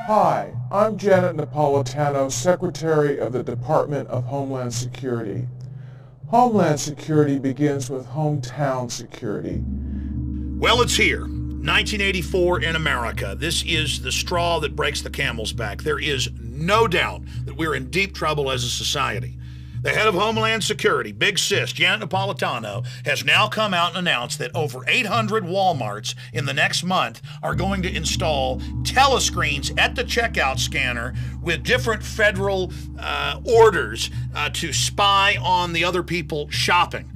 Hi, I'm Janet Napolitano, Secretary of the Department of Homeland Security. Homeland Security begins with hometown security. Well, it's here. 1984 in America. This is the straw that breaks the camel's back. There is no doubt that we're in deep trouble as a society. The head of Homeland Security, Big Sis, Janet Napolitano, has now come out and announced that over 800 Wal-Marts in the next month are going to install telescreens at the checkout scanner with different federal orders to spy on the other people shopping.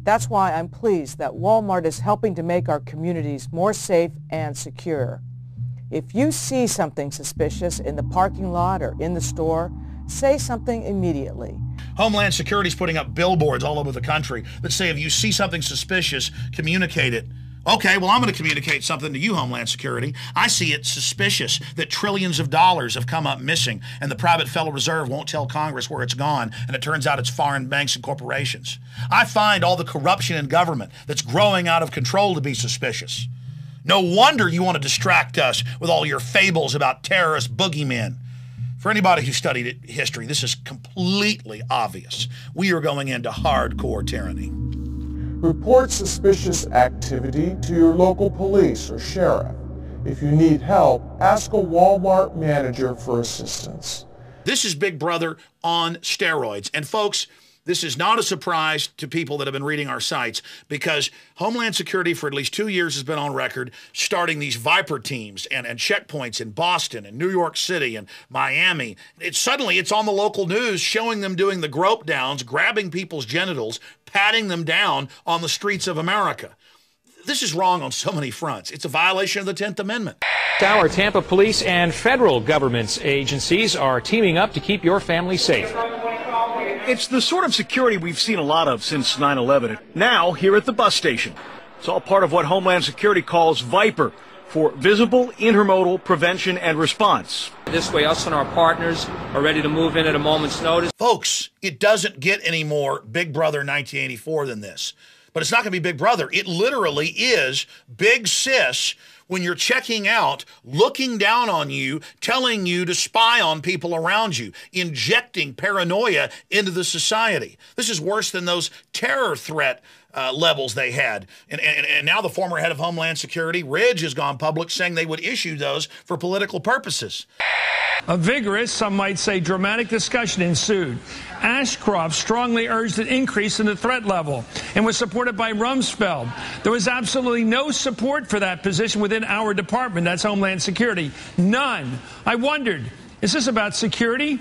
That's why I'm pleased that Wal-Mart is helping to make our communities more safe and secure. If you see something suspicious in the parking lot or in the store, say something immediately. Homeland Security is putting up billboards all over the country that say if you see something suspicious, communicate it. Okay, well, I'm going to communicate something to you, Homeland Security. I see it suspicious that trillions of dollars have come up missing and the private Federal Reserve won't tell Congress where it's gone, and it turns out it's foreign banks and corporations. I find all the corruption in government that's growing out of control to be suspicious. No wonder you want to distract us with all your fables about terrorist boogeymen. For anybody who studied history, this is completely obvious. We are going into hardcore tyranny. Report suspicious activity to your local police or sheriff. If you need help, ask a Wal-Mart manager for assistance. This is Big Brother on steroids. And folks, this is not a surprise to people that have been reading our sites, because Homeland Security for at least 2 years has been on record starting these Viper teams and checkpoints in Boston and New York City and Miami. Suddenly it's on the local news showing them doing the grope downs, grabbing people's genitals, patting them down on the streets of America. This is wrong on so many fronts. It's a violation of the 10th Amendment. Our Tampa police and federal government agencies are teaming up to keep your family safe. It's the sort of security we've seen a lot of since 9/11. Now, here at the bus station. It's all part of what Homeland Security calls Viper, for Visible Intermodal Prevention and Response. This way, us and our partners are ready to move in at a moment's notice. Folks, it doesn't get any more Big Brother 1984 than this. But it's not going to be Big Brother. It literally is Big Sis when you're checking out, looking down on you, telling you to spy on people around you, injecting paranoia into the society. This is worse than those terror threat levels they had. And now the former head of Homeland Security, Ridge, has gone public saying they would issue those for political purposes. A vigorous, some might say dramatic discussion ensued. Ashcroft strongly urged an increase in the threat level and was supported by Rumsfeld. There was absolutely no support for that position within our department, that's Homeland Security. None. I wondered, is this about security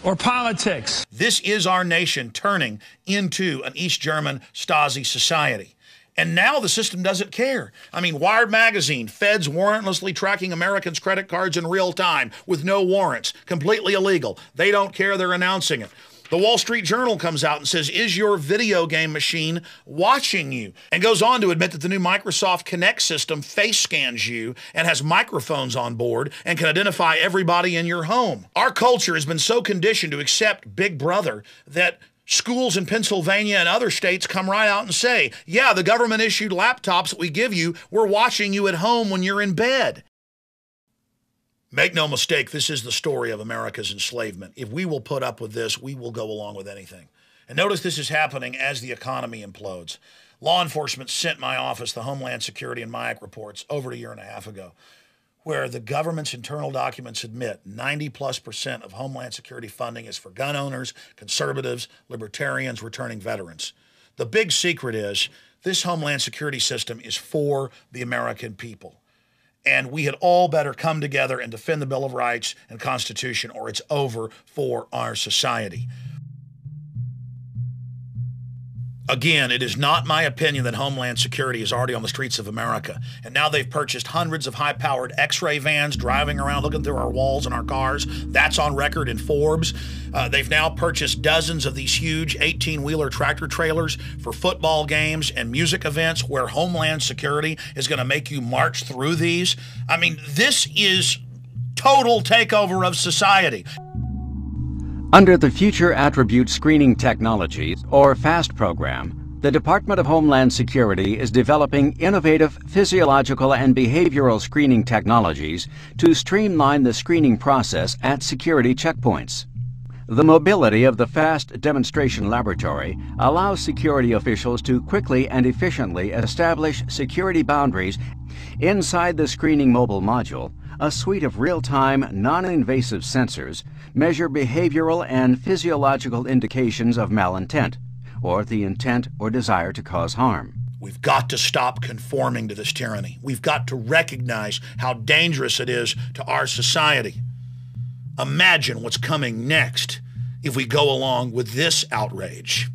or politics? This is our nation turning into an East German Stasi society. And now the system doesn't care. I mean, Wired magazine, feds warrantlessly tracking Americans' credit cards in real time with no warrants, completely illegal. They don't care, they're announcing it. The Wall Street Journal comes out and says, is your video game machine watching you? And goes on to admit that the new Microsoft Kinect system face scans you and has microphones on board and can identify everybody in your home. Our culture has been so conditioned to accept Big Brother that schools in Pennsylvania and other states come right out and say, yeah, the government issued laptops that we give you, we're watching you at home when you're in bed. Make no mistake, this is the story of America's enslavement. If we will put up with this, we will go along with anything. And notice this is happening as the economy implodes. Law enforcement sent my office the Homeland Security and MIAC reports over a year and a half ago, where the government's internal documents admit 90+% of Homeland Security funding is for gun owners, conservatives, libertarians, returning veterans. The big secret is this Homeland Security system is for the American people. And we had all better come together and defend the Bill of Rights and Constitution, or it's over for our society. Again, it is not my opinion that Homeland Security is already on the streets of America. And now they've purchased hundreds of high-powered X-ray vans driving around looking through our walls and our cars. That's on record in Forbes. They've now purchased dozens of these huge 18-wheeler tractor trailers for football games and music events where Homeland Security is going to make you march through these. I mean, this is total takeover of society. Under the Future Attribute Screening Technologies, or FAST program, the Department of Homeland Security is developing innovative physiological and behavioral screening technologies to streamline the screening process at security checkpoints. The mobility of the FAST demonstration laboratory allows security officials to quickly and efficiently establish security boundaries. Inside the screening mobile module, a suite of real-time, non-invasive sensors measure behavioral and physiological indications of malintent, or the intent or desire to cause harm. We've got to stop conforming to this tyranny. We've got to recognize how dangerous it is to our society. Imagine what's coming next if we go along with this outrage.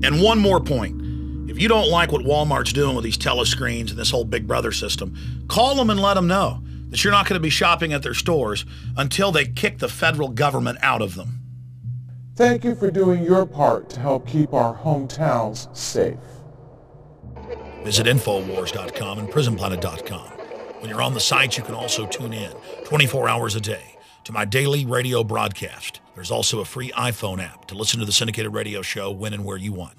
And one more point. If you don't like what Walmart's doing with these telescreens and this whole Big Brother system, call them and let them know that you're not going to be shopping at their stores until they kick the federal government out of them. Thank you for doing your part to help keep our hometowns safe. Visit Infowars.com and PrisonPlanet.com. When you're on the sites, you can also tune in 24 hours a day to my daily radio broadcast. There's also a free iPhone app to listen to the syndicated radio show when and where you want.